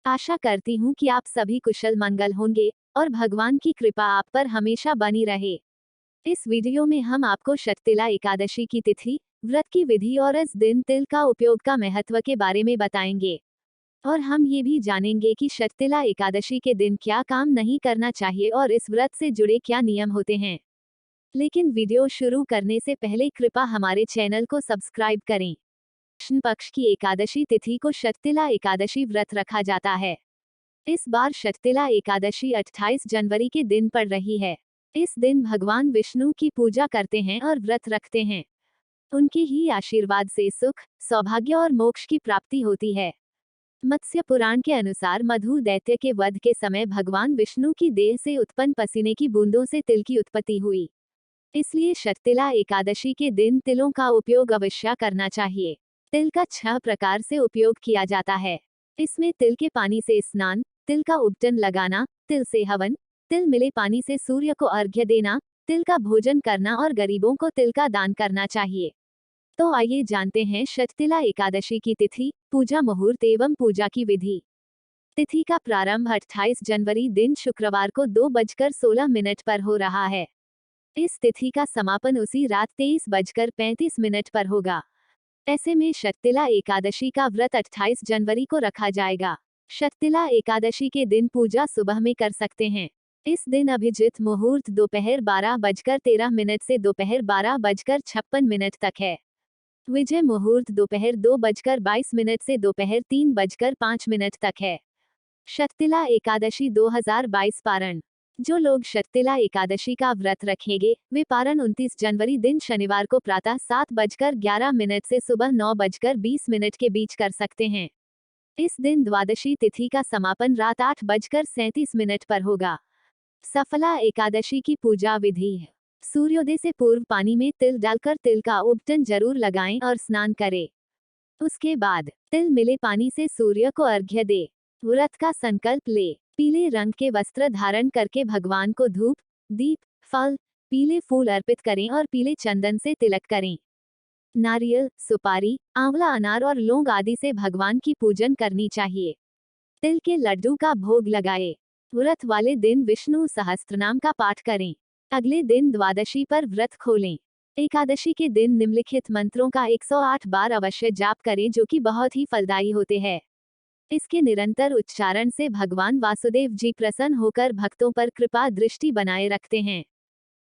आशा करती हूँ कि आप सभी कुशल मंगल होंगे और भगवान की कृपा आप पर हमेशा बनी रहे। इस वीडियो में हम आपको शततिला एकादशी की तिथि, व्रत की विधि और इस दिन तिल का उपयोग का महत्व के बारे में बताएंगे। और हम ये भी जानेंगे कि शततिला एकादशी के दिन क्या काम नहीं करना चाहिए और इस व्रत से जुड़े क्या नियम होते हैं। लेकिन वीडियो शुरू करने से पहले कृपया हमारे चैनल को सब्सक्राइब करें। कृष्ण पक्ष की एकादशी तिथि को शततिला एकादशी व्रत रखा जाता है। इस बार शततिला एकादशी 28 जनवरी के दिन पड़ रही है। इस दिन भगवान विष्णु की पूजा करते हैं और व्रत रखते हैं। उनके ही आशीर्वाद से सुख, सौभाग्य और मोक्ष की प्राप्ति होती है। मत्स्य पुराण के अनुसार मधु दैत्य के वध के समय भगवान विष्णु की देह से उत्पन्न पसीने की बूंदों से तिल की उत्पत्ति हुई। इसलिए शततिला एकादशी के दिन तिलों का उपयोग अवश्य करना चाहिए। तिल का 6 प्रकार से उपयोग किया जाता है। इसमें तिल के पानी से स्नान, तिल का उपटन लगाना, तिल से हवन, तिल मिले पानी से सूर्य को अर्घ्य देना, तिल का भोजन करना और गरीबों को तिल का दान करना चाहिए। तो आइए जानते हैं शततिला एकादशी की तिथि, पूजा मुहूर्त एवं पूजा की विधि। तिथि का प्रारंभ 28 जनवरी दिन शुक्रवार को 2:16 पर हो रहा है। इस तिथि का समापन उसी रात 23:35 पर होगा। ऐसे में शततिला एकादशी का व्रत 28 जनवरी को रखा जाएगा। शततिला एकादशी के दिन पूजा सुबह में कर सकते हैं। इस दिन अभिजित मुहूर्त दोपहर 12:13 से दोपहर 12:56 तक है। विजय मुहूर्त दोपहर 2:22 से दोपहर 3:05 तक है। शततिला एकादशी 2022 पारण। जो लोग शततिला एकादशी का व्रत रखेंगे वे पारण 29 जनवरी दिन शनिवार को प्रातः 7:11 से सुबह 9:20 के बीच कर सकते हैं। इस दिन द्वादशी तिथि का समापन रात 8:37 पर होगा। सफला एकादशी की पूजा विधि है। सूर्योदय से पूर्व पानी में तिल डालकर तिल का उपटन जरूर लगाएं और स्नान करें। उसके बाद तिल मिले पानी से सूर्य को अर्घ्य दे। व्रत का संकल्प ले। पीले रंग के वस्त्र धारण करके भगवान को धूप, दीप, फल, पीले फूल अर्पित करें और पीले चंदन से तिलक करें। नारियल, सुपारी, आंवला, अनार और लौंग आदि से भगवान की पूजन करनी चाहिए। तिल के लड्डू का भोग लगाए। व्रत वाले दिन विष्णु सहस्त्रनाम का पाठ करें। अगले दिन द्वादशी पर व्रत खोलें। एकादशी के दिन निम्नलिखित मंत्रों का 108 बार अवश्य जाप करें जो कि बहुत ही फलदायी होते हैं। इसके निरंतर उच्चारण से भगवान वासुदेव जी प्रसन्न होकर भक्तों पर कृपा दृष्टि बनाए रखते हैं।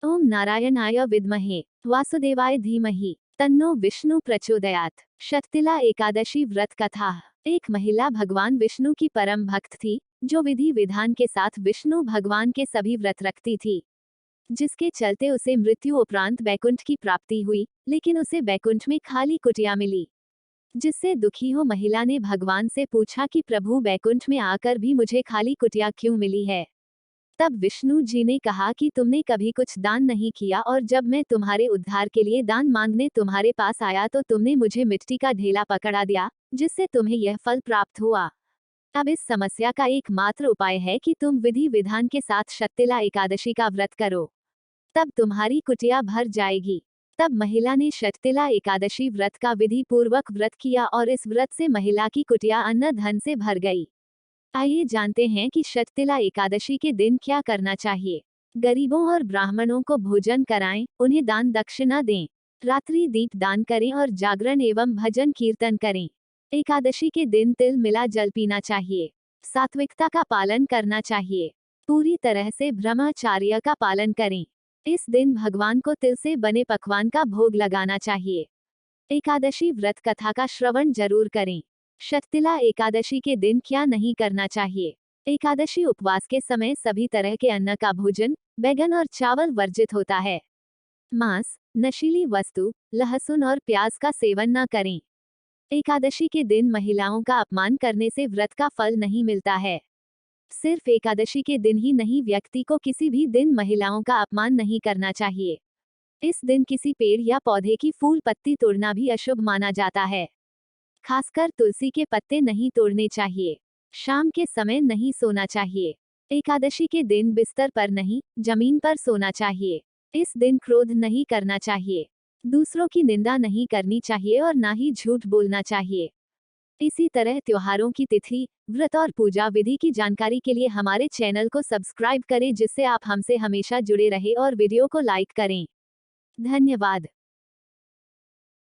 ओम नारायणाय विद्महे वासुदेवाय धीमहि तन्नो विष्णु प्रचोदयात। शततिला एकादशी व्रत कथा। एक महिला भगवान विष्णु की परम भक्त थी जो विधि विधान के साथ विष्णु भगवान के सभी व्रत रखती थी, जिसके चलते उसे मृत्यु उपरांत बैकुंठ की प्राप्ति हुई, लेकिन उसे बैकुंठ में खाली कुटिया मिली। जिससे दुखी हो महिला ने भगवान से पूछा कि प्रभु बैकुंठ में आकर भी मुझे खाली कुटिया क्यों मिली है। तब विष्णु जी ने कहा कि तुमने कभी कुछ दान नहीं किया और जब मैं तुम्हारे उद्धार के लिए दान मांगने तुम्हारे पास आया तो तुमने मुझे मिट्टी का ढेला पकड़ा दिया, जिससे तुम्हें यह फल प्राप्त हुआ। अब इस समस्या का एकमात्र उपाय है कि तुम विधि विधान के साथ शततिला एकादशी का व्रत करो, तब तुम्हारी कुटिया भर जाएगी। तब महिला ने शततिला एकादशी व्रत का विधि पूर्वक व्रत किया और इस व्रत से महिला की कुटिया अन्न धन से भर गई। आइए जानते हैं कि शततिला एकादशी के दिन क्या करना चाहिए। गरीबों और ब्राह्मणों को भोजन कराएं, उन्हें दान दक्षिणा दें, रात्रि दीप दान करें और जागरण एवं भजन कीर्तन करें। एकादशी के दिन तिल मिला जल पीना चाहिए। सात्विकता का पालन करना चाहिए। पूरी तरह से ब्रह्मचर्य का पालन करें। इस दिन भगवान को तिल से बने पकवान का भोग लगाना चाहिए। एकादशी व्रत कथा का श्रवण जरूर करें। शततिला एकादशी के दिन क्या नहीं करना चाहिए। एकादशी उपवास के समय सभी तरह के अन्न का भोजन, बैगन और चावल वर्जित होता है। मांस, नशीली वस्तु, लहसुन और प्याज का सेवन न करें। एकादशी के दिन महिलाओं का अपमान करने से व्रत का फल नहीं मिलता है। सिर्फ एकादशी के दिन ही नहीं, व्यक्ति को किसी भी दिन महिलाओं का अपमान नहीं करना चाहिए। इस दिन किसी पेड़ या पौधे की फूल पत्ती तोड़ना भी अशुभ माना जाता है। खासकर तुलसी के पत्ते नहीं तोड़ने चाहिए। शाम के समय नहीं सोना चाहिए। एकादशी के दिन बिस्तर पर नहीं, जमीन पर सोना चाहिए। इस दिन क्रोध नहीं करना चाहिए। दूसरों की निंदा नहीं करनी चाहिए और ना ही झूठ बोलना चाहिए। इसी तरह त्योहारों की तिथि, व्रत और पूजा विधि की जानकारी के लिए हमारे चैनल को सब्सक्राइब करें, जिससे आप हमसे हमेशा जुड़े रहे और वीडियो को लाइक करें। धन्यवाद।